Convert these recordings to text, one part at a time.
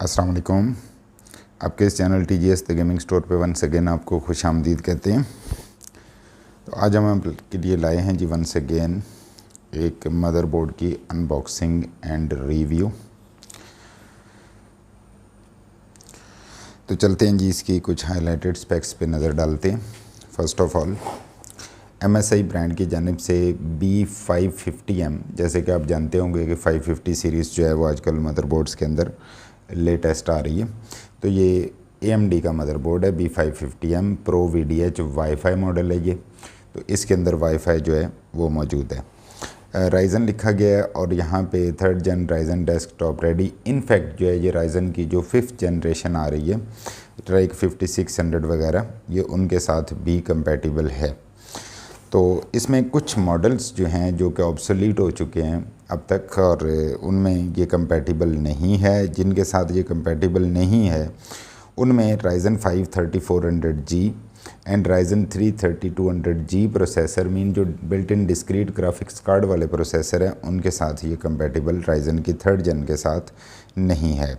अस्सलाम वालेकुम। आपके इस channel TGS the gaming store पे वंस अगेन आपको खुश आमदीद कहते हैं। तो आज हम आपके लिए लाए हैं जी वंस अगेन एक मदरबोर्ड की अनबॉक्सिंग एंड रिव्यू। तो चलते हैं जी इसकी कुछ हाइलाइटेड स्पेक्स पे नज़र डालते हैं। First of all MSI brand की जानिब से B550M, जैसे कि आप जानते होंगे कि 550 सीरीज़ जो है वो आजकल मदरबोर्ड्स के अंदर लेटेस्ट आ रही है। तो ये AMD का मदरबोर्ड है B550M Pro VDH wifi model है ये। तो इसके अंदर वाईफाई जो है वो मौजूद है। राइज़न लिखा गया है और यहाँ पे 3rd जन राइज़न डेस्कटॉप रेडी। इनफैक्ट जो है ये राइज़न की जो 5th जनरेशन आ रही है ट्राइक 5600 वगैरह, ये उनके साथ भी कंपैटिबल है। तो इसमें कुछ मॉडल्स जो हैं जो कि ऑब्सोलीट हो चुके हैं अब तक और उनमें ये कंपैटिबल नहीं है। जिनके साथ ये कंपैटिबल नहीं है उनमें Ryzen 5 3400G and Ryzen 3 3200G processor mean जो built in discrete graphics card वाले प्रोसेसर हैं उनके साथ ये कंपैटिबल Ryzen की 3rd जन के साथ नहीं है।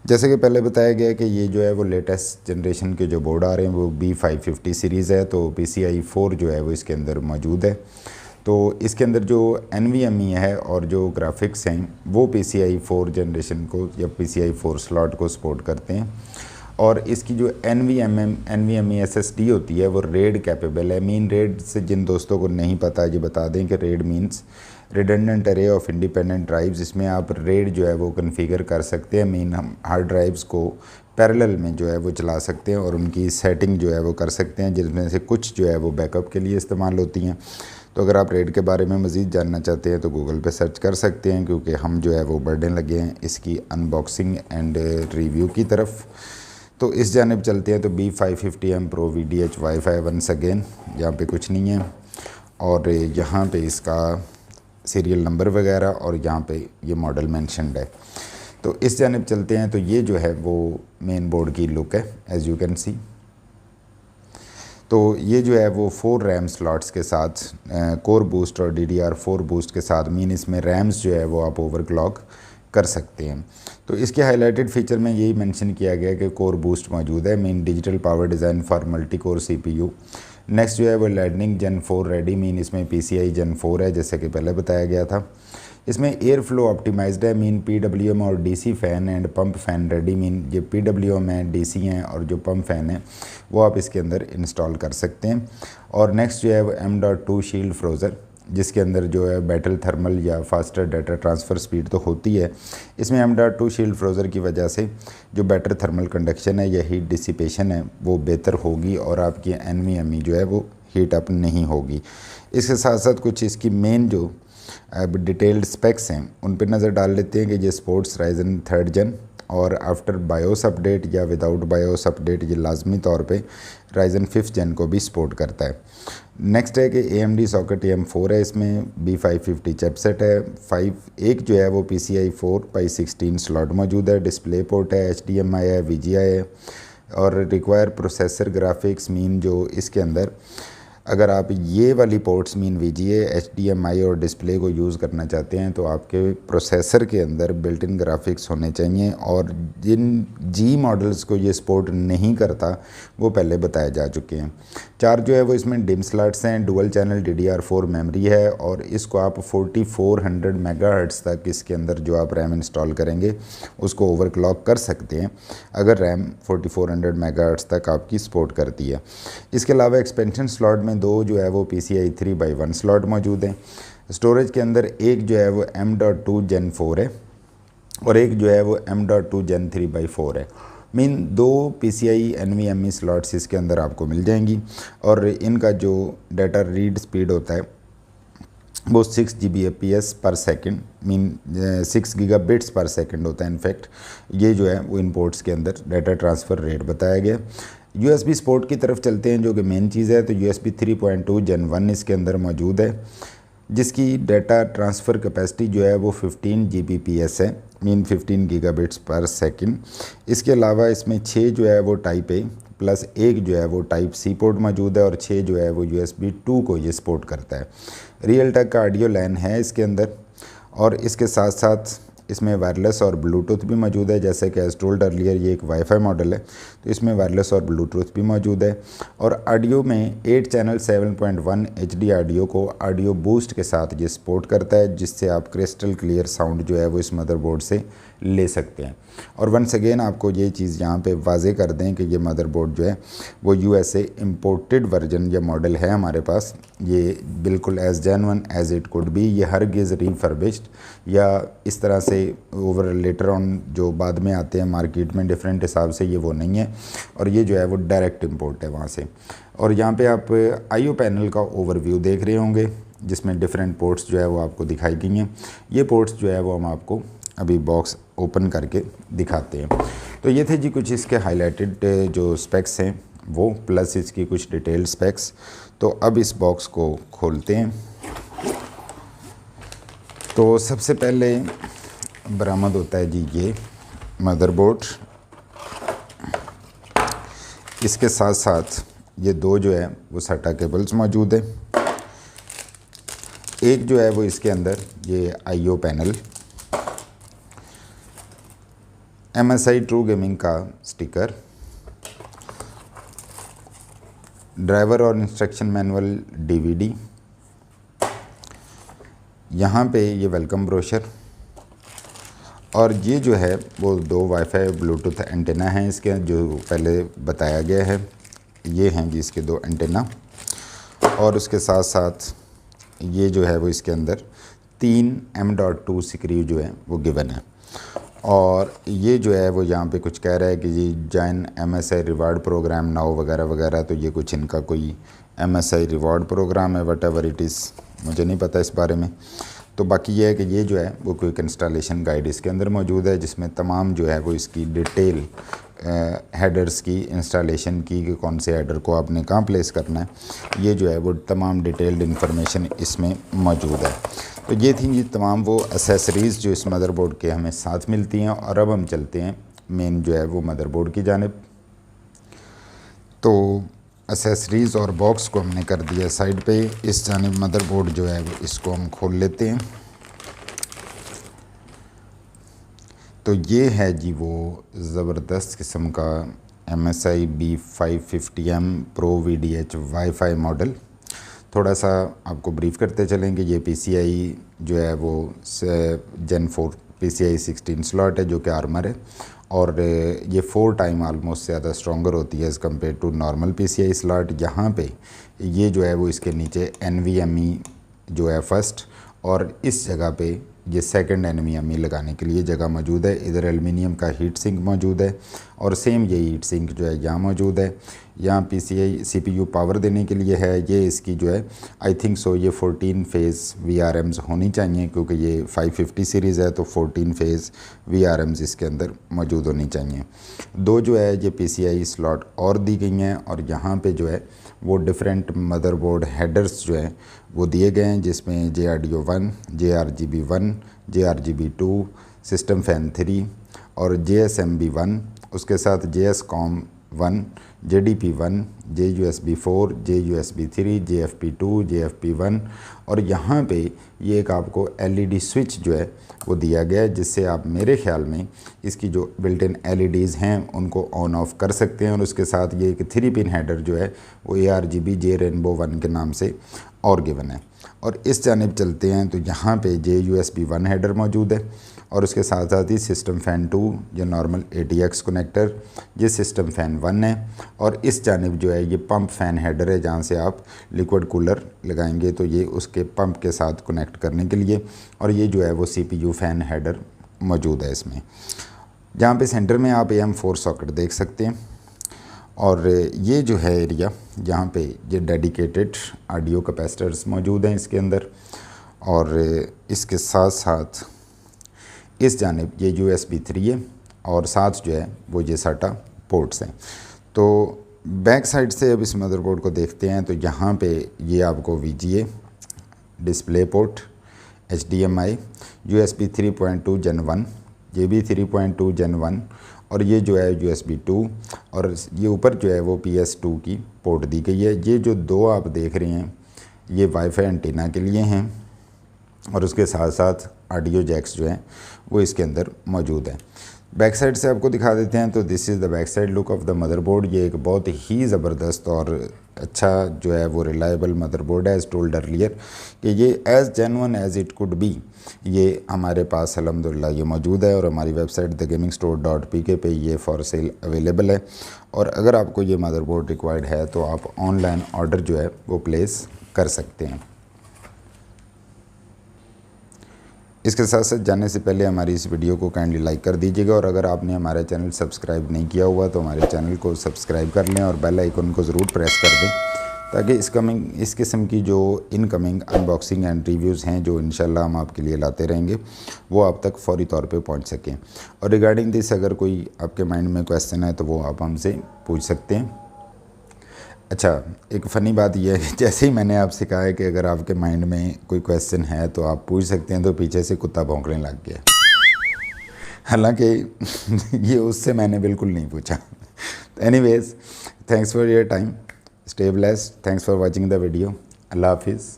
जैसे कि पहले बताया गया कि ये जो है वो लेटेस्ट जनरेशन के जो बोर्ड आ रहे हैं वो B550 सीरीज़ है। तो PCI 4 जो है वो इसके अंदर मौजूद है। तो इसके अंदर जो NVMe है और जो ग्राफिक्स हैं वो PCI 4 जनरेशन को या PCI 4 स्लॉट को सपोर्ट करते हैं। और इसकी जो NVMe SSD होती है वो रेड कैपेबल है। मीन रेड से जिन दोस्तों को नहीं पता ये बता दें कि रेड मीन्स रिडंडेंट अरे ऑफ इंडिपेंडेंट ड्राइव्स। इसमें आप रेड जो है वो कन्फिगर कर सकते हैं। मीन हम हार्ड ड्राइव्स को पैरेलल में जो है वो चला सकते हैं और उनकी सेटिंग जो है वो कर सकते हैं, जिसमें से कुछ जो है वो बैकअप के लिए इस्तेमाल होती हैं। तो अगर आप रेड के बारे में मज़ीद जानना चाहते हैं तो गूगल पे सर्च कर सकते हैं, क्योंकि हम जो है वो बढ़ने लगे हैं इसकी अनबॉक्सिंग एंड रिव्यू की तरफ। तो इस जानिब चलते हैं। तो B550M Pro VDH WiFi once again, यहाँ पे कुछ नहीं है और यहाँ पे इसका सीरियल नंबर वगैरह और यहाँ पे ये मॉडल मेंशन्ड है। तो इस जानिब चलते हैं। तो ये जो है वो मेन बोर्ड की लुक है एज़ यू कैन सी। तो ये जो है वो 4 रैम स्लॉट्स के साथ कोर बूस्ट और DDR4 बूस्ट के साथ, मीन इसमें रैम्स जो है वो आप ओवरक्लॉक कर सकते हैं। तो इसके हाईलाइटेड फीचर में यही मेंशन किया गया कि कोर बूस्ट मौजूद है, mean digital power design for multi core CPU। Next जो है वो लाइटनिंग Gen 4 रेडी, मीन इसमें PCI Gen 4 है जैसे कि पहले बताया गया था। इसमें एयर फ्लो ऑप्टिमाइज्ड है, मीन PWM और DC fan and pump fan ready. Mean जो PWM हैं, DC हैं और जो पंप फ़ैन है वो आप इसके अंदर इंस्टॉल कर सकते हैं। और नेक्स्ट जो है वो M.2 शील्ड फ्रोज़र, जिसके अंदर जो है बैटल थर्मल या फास्टर डाटा ट्रांसफ़र स्पीड तो होती है, इसमें M.2 शील्ड फ्रोज़र की वजह से जो बेटर थर्मल कंडक्शन है या हीट डिसिपेशन है वो बेहतर होगी और आपकी NVMe जो है वो हीट अप नहीं होगी। इसके साथ साथ कुछ इसकी मेन जो अब डिटेल्ड स्पेक्स हैं उन पर नज़र डाल लेते हैं कि ये स्पोर्ट्स Ryzen 3rd जन और आफ्टर बायोस अपडेट या विदाउट बायोस अपडेट ये लाजमी तौर पे Ryzen 5th जन को भी सपोर्ट करता है। नेक्स्ट है कि AMD सॉकेट M4 है, इसमें B550 चिपसेट है। एक जो है वो PCI 4x16 स्लॉट मौजूद है। डिस्प्ले पोर्ट है, HDMI है, VGA है और रिक्वायर प्रोसेसर ग्राफिक्स मीन जो इसके अंदर अगर आप ये वाली पोर्ट्स मीन VGA, HDMI और डिस्प्ले को यूज़ करना चाहते हैं तो आपके प्रोसेसर के अंदर बिल्ट इन ग्राफिक्स होने चाहिए। और जिन G मॉडल्स को ये सपोर्ट नहीं करता वो पहले बताए जा चुके हैं। 4 जो है वो इसमें डिम स्लॉट्स हैं, डुअल चैनल DDR4 मेमोरी है और इसको आप 4400 मेगाहर्ट्ज़ तक इसके अंदर जो आप रैम इंस्टॉल करेंगे उसको ओवरक्लॉक कर सकते हैं अगर रैम 4400 मेगाहर्ट्ज़ तक आपकी सपोर्ट करती है। इसके अलावा एक्सपेंशन स्लॉट में 2 जो है वो PCI 3x1 स्लॉट मौजूद हैं। स्टोरेज के अंदर एक जो है वो M.2 Gen 4 है और एक जो है वो M.2 Gen 3x4 है। मीन 2 PCI NVMe स्लॉट्स इसके अंदर आपको मिल जाएंगी और इनका जो डाटा रीड स्पीड होता है वो 6 Gbps पर second mean 6 gigabits per second होता है। इनफैक्ट ये जो है वो इन पोर्ट्स के अंदर डाटा ट्रांसफ़र रेट बताया गया। USB सपोर्ट की तरफ चलते हैं जो कि मेन चीज़ है। तो USB 3.2 Gen 1 इसके अंदर मौजूद है, जिसकी डाटा ट्रांसफ़र कैपेसिटी जो है वो 15 Gbps है, मीन 15 गीगाबिट्स पर सेकंड। इसके अलावा इसमें 6 जो है वो टाइप A प्लस 1 जो है वो टाइप C पोर्ट मौजूद है और 6 जो है वो USB 2 को ये सपोर्ट करता है। रियल टेक का ऑडियो लाइन है इसके अंदर और इसके साथ साथ इसमें वायरलेस और ब्लूटूथ भी मौजूद है। जैसे कि एज टोल्ड अर्लियर ये एक वाईफाई मॉडल है, तो इसमें वायरलेस और ब्लूटूथ भी मौजूद है। और ऑडियो में 8 चैनल 7.1 HD ऑडियो को ऑडियो बूस्ट के साथ ये सपोर्ट करता है, जिससे आप क्रिस्टल क्लियर साउंड जो है वो इस मदरबोर्ड से ले सकते हैं। और वंस अगेन आपको ये चीज़ यहाँ पे वाजे कर दें कि ये मदरबोर्ड जो है वो USA इंपोर्टेड वर्जन या मॉडल है हमारे पास। ये बिल्कुल as genuine as it could be, ये हरगिज़ रिफर्बिश्ड या इस तरह से ओवर लेटर ऑन जो बाद में आते हैं मार्केट में डिफरेंट हिसाब से, ये वो नहीं है। और ये जो है वो डायरेक्ट इम्पोर्ट है वहाँ से। और यहाँ पे आप IO पैनल का ओवरव्यू देख रहे होंगे, जिसमें डिफरेंट पोर्ट्स जो है वो आपको दिखाई गई हैं। ये पोर्ट्स जो है वो हम आपको अभी बॉक्स ओपन करके दिखाते हैं। तो ये थे जी कुछ इसके हाईलाइटेड जो स्पेक्स हैं वो, प्लस इसकी कुछ डिटेल्ड स्पेक्स। तो अब इस बॉक्स को खोलते हैं। तो सबसे पहले बरामद होता है जी ये मदरबोर्ड। इसके साथ साथ ये दो जो है वो SATA केबल्स मौजूद है। एक जो है वो इसके अंदर ये IO panel, MSI true gaming का स्टिकर, ड्राइवर और इंस्ट्रक्शन मैनुअल DVD, यहाँ पे ये वेलकम ब्रोशर, और ये जो है वो दो वाईफाई ब्लूटूथ एंटेना हैं इसके, जो पहले बताया गया है। ये हैं जी इसके दो एंटेना। और उसके साथ साथ ये जो है वो इसके अंदर 3 M.2 स्क्रू जो है वो गिवन है। और ये जो है वो यहाँ पे कुछ कह रहा है कि जी join MSI reward program now वगैरह वगैरह। तो ये कुछ इनका कोई MSI रिवार्ड प्रोग्राम है, वट एवर इट इज़, मुझे नहीं पता इस बारे में। तो बाकी ये है कि ये जो है वो क्विक इंस्टॉलेशन गाइड इसके अंदर मौजूद है, जिसमें तमाम जो है वो इसकी डिटेल हेडर्स की इंस्टॉलेशन की, कि कौन से हेडर को आपने कहाँ प्लेस करना है, ये जो है वो तमाम डिटेल्ड इन्फॉर्मेशन इसमें मौजूद है। तो ये थी ये तमाम वो एसेसरीज़ जो इस मदरबोर्ड के हमें साथ मिलती हैं। और अब हम चलते हैं मेन जो है वो मदरबोर्ड की जानिब। तो एसेसरीज़ और बॉक्स को हमने कर दिया साइड पे। इस जानिब मदरबोर्ड जो है वो इसको हम खोल लेते हैं। तो ये है जी वो ज़बरदस्त किस्म का MSI B550M Pro VDH wifi model. थोड़ा सा आपको ब्रीफ करते चलेंगे। ये PCI जो है वो Gen 4 PCI 16 स्लॉट है, जो कि आर्मर है। और ये 4 टाइम आलमोस्ट ज़्यादा स्ट्रॉन्गर होती है as compare to normal PCI slot. यहाँ पे ये जो है वो इसके नीचे NVMe जो है फर्स्ट, और इस जगह पे ये सेकंड NVMe लगाने के लिए जगह मौजूद है। इधर एल्युमिनियम का हीट सिंक मौजूद है, और सेम ये हीट सिंक जो है यहाँ मौजूद है। यहाँ PCI CPU पावर देने के लिए है। ये इसकी जो है आई थिंक सो ये 14 फेज़ VRMs होनी चाहिए, क्योंकि ये 550 सीरीज़ है, तो 14 फेज़ VRMs इसके अंदर मौजूद होनी चाहिए। दो जो है ये PCI स्लॉट और दी गई हैं, और यहाँ पे जो है वो डिफरेंट मदरबोर्ड हेडर्स जो हैं वो दिए गए हैं, जिसमें JRDO 1, JRGB 1, JRGB 2, system fan 3 और JSMB 1, उसके साथ JSCOM 1, JDP 1, JUSB 4, JUSB 3, JFP 2, JFP 1। और यहाँ पे ये एक आपको LED स्विच जो है वो दिया गया है, जिससे आप मेरे ख्याल में इसकी जो बिल्ट इन LEDs हैं उनको ऑन ऑफ कर सकते हैं। और उसके साथ ये एक 3 पिन हेडर जो है वो ARGB J Rainbow 1 के नाम से और गिवन है। और इस जानिब चलते हैं तो यहाँ पे JUSB 1 हेडर मौजूद है, और उसके साथ साथ ही सिस्टम फ़ैन 2 या नॉर्मल ATX कनेक्टर, ये सिस्टम फ़ैन 1 है। और इस जानिब जो है ये पंप फ़ैन हेडर है, जहाँ से आप लिक्विड कूलर लगाएंगे तो ये उसके पंप के साथ कनेक्ट करने के लिए। और ये जो है वो CPU फ़ैन हेडर मौजूद है इसमें, जहाँ पे सेंटर में आप AM4 सॉकेट देख सकते हैं। और ये जो है एरिया, यहाँ पे ये डेडिकेटेड ऑडियो कैपेसिटर्स मौजूद हैं इसके अंदर। और इसके साथ साथ इस जानिब ये USB 3 है, और साथ जो है वो ये SATA पोर्ट्स हैं। तो बैक साइड से अब इस मदरबोर्ड को देखते हैं तो यहाँ पे ये आपको VGA display port, HDMI, USB 3.2 Gen 1, ये भी 3.2 Gen 1, और ये जो है USB 2, और ये ऊपर जो है वो PS2 की पोर्ट दी गई है। ये जो दो आप देख रहे हैं ये वाईफाई एंटीना के लिए हैं, और उसके साथ साथ ऑडियो जैक्स जो हैं वो इसके अंदर मौजूद हैं। बैक साइड से आपको दिखा देते हैं। तो this is the back side look of the motherboard. ये एक बहुत ही ज़बरदस्त और अच्छा जो है वो रिलायबल मदरबोर्ड है। एज टोल्ड अर्लियर कि ये as genuine as it could be ये हमारे पास अल्हम्दुलिल्लाह ये मौजूद है और हमारी वेबसाइट thegamingstore.pk पे ये फॉर सेल अवेलेबल है। और अगर आपको ये मदरबोर्ड रिक्वायर्ड है तो आप ऑनलाइन ऑर्डर जो है वो प्लेस कर सकते हैं। इसके साथ साथ जाने से पहले हमारी इस वीडियो को काइंडली लाइक कर दीजिएगा और अगर आपने हमारा चैनल सब्सक्राइब नहीं किया हुआ तो हमारे चैनल को सब्सक्राइब कर लें और बेल आइकन को ज़रूर प्रेस कर दें ताकि इस किस्म की जो इनकमिंग अनबॉक्सिंग एंड रिव्यूज़ हैं जो इंशाल्लाह हम आपके लिए लाते रहेंगे वो आप तक फौरी तौर पे पहुंच सकें। और रिगार्डिंग दिस अगर कोई आपके माइंड में क्वेश्चन है तो वो आप हमसे पूछ सकते हैं। अच्छा, एक फ़नी बात यह है कि जैसे ही मैंने आपसे कहा है कि अगर आपके माइंड में कोई क्वेश्चन है तो आप पूछ सकते हैं, तो पीछे से कुत्ता भौंकने लग गया। हालांकि ये उससे मैंने बिल्कुल नहीं पूछा। Anyways, thanks for your time, stay blessed, thanks for watching the video. अल्लाह हाफिज़।